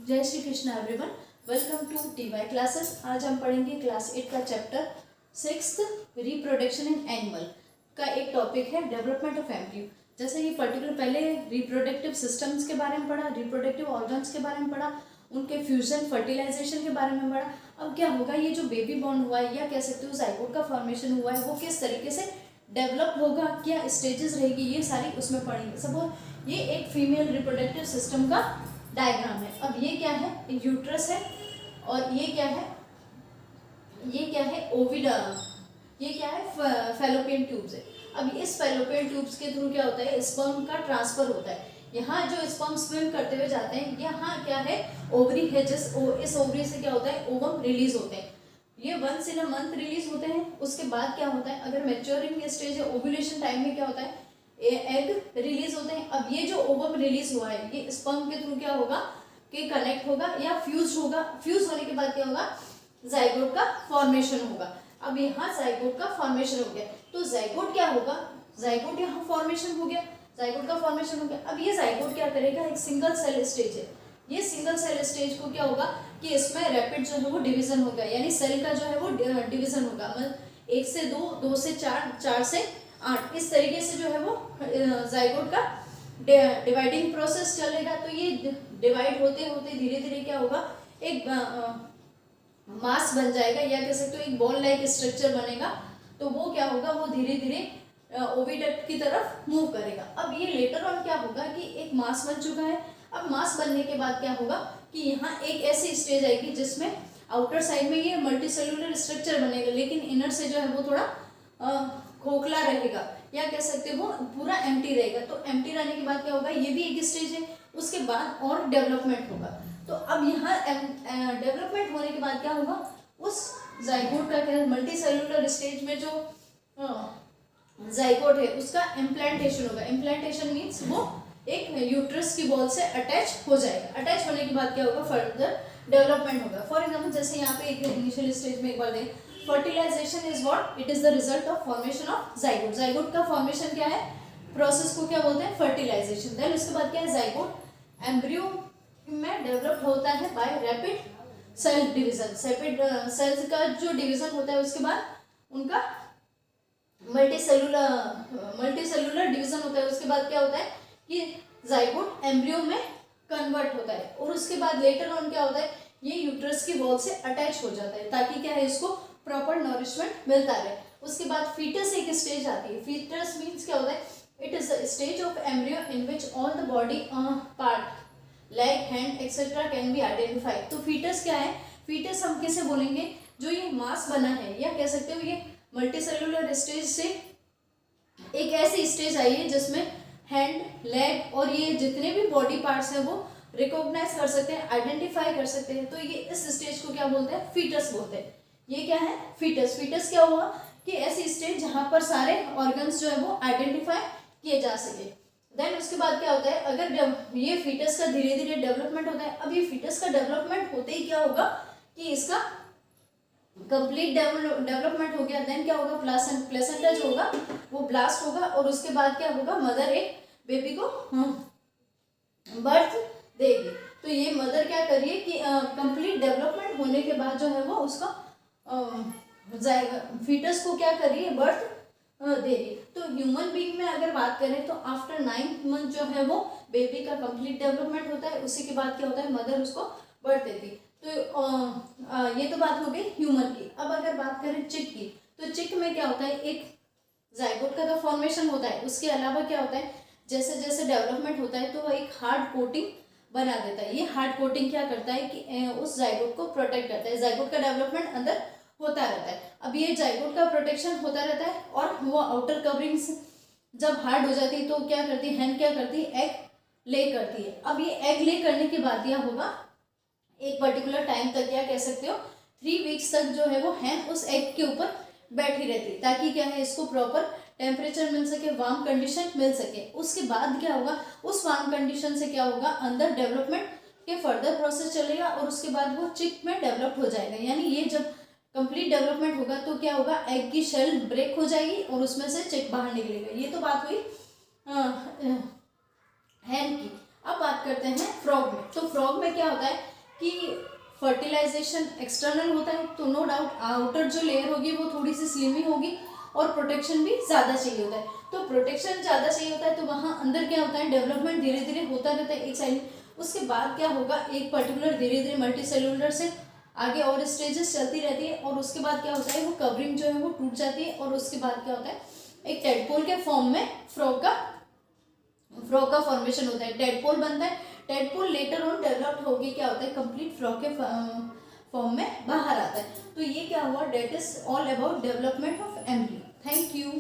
जय Shri Krishna everyone, welcome to TY classes. आज हम पढ़ेंगे क्लास 8 का चैप्टर 6 रिप्रोडक्शन इन एनिमल का एक टॉपिक है डेवलपमेंट ऑफ एम्ब्रियो। जैसे ये पर्टिकुलर पहले रिप्रोडक्टिव सिस्टम्स के बारे में पढ़ा, रिप्रोडक्टिव ऑर्गन्स के बारे में पढ़ा, उनके फ्यूजन फर्टिलाइजेशन के बारे में पढ़ा। अब क्या होगा, ये जो बेबी बॉर्न हुआ है या कह सकते हो जाइगोट का फॉर्मेशन हुआ है वो किस तरीके से डेवलप होगा, क्या स्टेजेस रहेगी, ये सारी उसमें पढ़ेंगे। सपोज ये एक फीमेल रिप्रोडक्टिव सिस्टम का डायग्राम है। अब ये क्या है, यूट्रस है, और ये क्या है, ओविडा, ये क्या है, फैलोपियन ट्यूब्स है। अब इस फैलोपियन ट्यूब्स के थ्रू क्या होता है, स्पर्म का ट्रांसफर होता है। यहाँ जो स्पर्म स्विम करते हुए जाते हैं, यहाँ क्या है, ओवरी है, इस ओवरी से क्या होता है, ओवम रिलीज होते हैं। ये once in a month release होते हैं। उसके बाद क्या होता है, अगर मैच्योरिंग स्टेज है, ओव्यूलेशन टाइम में क्या होता है, एग रिलीज होते हैं। अब ये जो ओवम रिलीज हुआ है, ये स्पर्म के थ्रू क्या होगा कि कनेक्ट होगा या फ्यूज होगा। फ्यूज होने के बाद क्या होगा, जाइगोट का फॉर्मेशन होगा। अब यहाँ जाइगोट का फॉर्मेशन हो गया, तो जाइगोट क्या होगा, जाइगोट यहाँ फॉर्मेशन हो गया, जाइगोट का फॉर्मेशन हो गया। अब ये जाइगोट क्या करेगा, एक सिंगल सेल स्टेज है। ये सिंगल सेल स्टेज को क्या होगा कि इसमें रैपिड जो है वो डिवीजन होगा, यानी सेल का जो है वो डिवीजन होगा। मतलब 1 से 2, 2 से 4, 4 से 8, इस तरीके से जो है वो जाइगोट का डिवाइडिंग प्रोसेस चलेगा। तो ये डिवाइड होते होते धीरे धीरे क्या होगा, एक मास बन जाएगा, या कह सकते हो एक बॉल लाइक स्ट्रक्चर बनेगा। तो वो क्या होगा, वो धीरे धीरे ओविडक्ट की तरफ मूव करेगा। अब ये लेटर ऑन क्या होगा कि एक मास बन चुका है। अब मास बनने के बाद क्या होगा कि यहाँ एक ऐसी स्टेज आएगी जिसमें आउटर साइड में ये मल्टीसेलुलर स्ट्रक्चर बनेगा, लेकिन इनर से जो है वो थोड़ा खोखला रहेगा, या कह सकते हो पूरा एम्प्टी रहेगा। तो एम्प्टी रहने के बाद क्या होगा, ये भी एक स्टेज है। उसके बाद और डेवलपमेंट होगा। तो अब यहाँ डेवलपमेंट होने के बाद क्या होगा, उस जाइगोट का क्या, मल्टीसेलुलर स्टेज में जो जाइगोट है उसका इम्प्लांटेशन होगा। इम्प्लांटेशन मीन्स वो एक यूट्रस की बॉल से अटैच हो जाएगा। अटैच होने के बाद क्या होगा, फर्दर डेवलपमेंट होगा। फॉर एग्जाम्पल जैसे यहाँ पे एक इनिशियल स्टेज में एक बार दें, fertilization is what, it is the result of formation of zygote. Zygote का फॉर्मेशन क्या है, प्रोसेस को क्या बोलते हैं, फर्टिलाइजेशन। देन उसके बाद क्या है, जाइगोट एम्ब्रियो में डेवलप होता है by rapid cell division. Cells का जो डिवीजन होता है उसके बाद उनका मल्टीसेलुलर डिवीजन होता है। उसके बाद क्या होता है कि जाइगोट एम्ब्रियो में कन्वर्ट होता है, और उसके बाद लेटर ऑन क्या होता है, ये यूट्रस की वॉल से अटैच हो जाता है, ताकि क्या है, इसको प्रॉपर नरिशमेंट मिलता रहे। उसके बाद फीटस एक स्टेज आती है। फीटस मीन्स क्या होता है, it is the stage of embryo in which all the body part leg, hand etcetera can be identified. तो फीटस क्या है, फीटस हम किसे बोलेंगे, जो ये मास बना है, या कह सकते हो ये मल्टीसेलुलर स्टेज से एक ऐसी स्टेज आई है जिसमें हैंड, लेग और ये जितने भी बॉडी पार्ट्स हैं वो रिकॉग्नाइज कर सकते हैं, आइडेंटिफाई कर सकते हैं। तो ये इस स्टेज को क्या बोलते हैं, फीटस बोलते हैं। ये क्या है, फीटस। फीटस क्या हुआ कि ऐसी स्टेज जहां पर सारे ऑर्गन्स जो है वो आइडेंटिफाई किए जा सके। देन उसके बाद क्या होता है, अगर ये फीटस का धीरे धीरे डेवलपमेंट होता है। अब ये फीटस का डेवलपमेंट होते ही क्या होगा कि इसका कंप्लीट डेवलपमेंट हो गया। देन क्या होगा, प्लेसेंटा जो होगा वो ब्लास्ट होगा, और उसके बाद क्या होगा, मदर एक बेबी को बर्थ देगी। तो ये मदर क्या करिए कि कंप्लीट डेवलपमेंट होने के बाद जो है वो उसका फीटस को क्या करिए, बर्थ देगी। तो ह्यूमन बीइंग में अगर बात करें तो आफ्टर 9th मंथ जो है वो बेबी का कंप्लीट डेवलपमेंट होता है। उसी के बाद क्या होता है, मदर उसको बर्थ देती। तो ये तो बात हो गई ह्यूमन की। अब अगर बात करें चिक की, तो चिक में क्या होता है, एक जाइगोट का तो फॉर्मेशन होता है, उसके अलावा क्या होता है, जैसे जैसे डेवलपमेंट होता है तो वह एक हार्ड कोटिंग बना देता है। ये हार्ड कोटिंग क्या करता है कि उस जाइगोट को प्रोटेक्ट करता है। जाइगोट का डेवलपमेंट अंदर होता रहता है। अब ये जाइगोट का प्रोटेक्शन होता रहता है, और वो आउटर कवरिंग्स जब हार्ड हो जाती है तो क्या करती है, हैंड क्या करती है, एग ले करती है। अब ये एग ले करने के बाद क्या होगा, एक पर्टिकुलर टाइम तक, क्या कह सकते हो 3 वीक्स तक जो है वो हैन उस एग के ऊपर बैठी रहती है, ताकि क्या है, इसको प्रॉपर टेम्परेचर मिल सके, वार्म कंडीशन मिल सके। उसके बाद क्या होगा, उस वार्म कंडीशन से क्या होगा, अंदर डेवलपमेंट के फर्दर प्रोसेस चलेगा, और उसके बाद वो चिक में डेवलप हो जाएगा। यानी ये जब कंप्लीट डेवलपमेंट होगा तो क्या होगा, एग की शेल ब्रेक हो जाएगी और उसमें से चिक बाहर निकलेगा। ये तो बात हुई हैन की। अब बात करते हैं फ्रॉग में। तो फ्रॉग में क्या होता है, कि फर्टिलाइजेशन एक्सटर्नल होता है, तो नो डाउट आउटर जो लेयर होगी वो थोड़ी सी स्लिमी होगी और प्रोटेक्शन भी ज़्यादा चाहिए होता है। तो प्रोटेक्शन ज़्यादा चाहिए होता है तो वहाँ अंदर क्या होता है, डेवलपमेंट धीरे धीरे होता रहता है एक साइड। उसके बाद क्या होगा, एक पर्टिकुलर धीरे धीरे मल्टी सेलुलर से आगे और स्टेजेस चलती रहती है, और उसके बाद क्या होता है, वो कवरिंग जो है वो टूट जाती है, और उसके बाद क्या होता है, एक टेडपोल के फॉर्म में फ्रॉग का फॉर्मेशन होता है, टेडपोल बनता है। टेडपोल लेटर ऑन डेवलप्ड होके क्या होता है, कंप्लीट फ्रॉग के फॉर्म में बाहर आता है। तो ये क्या हुआ, that is all about development of embryo. Thank you.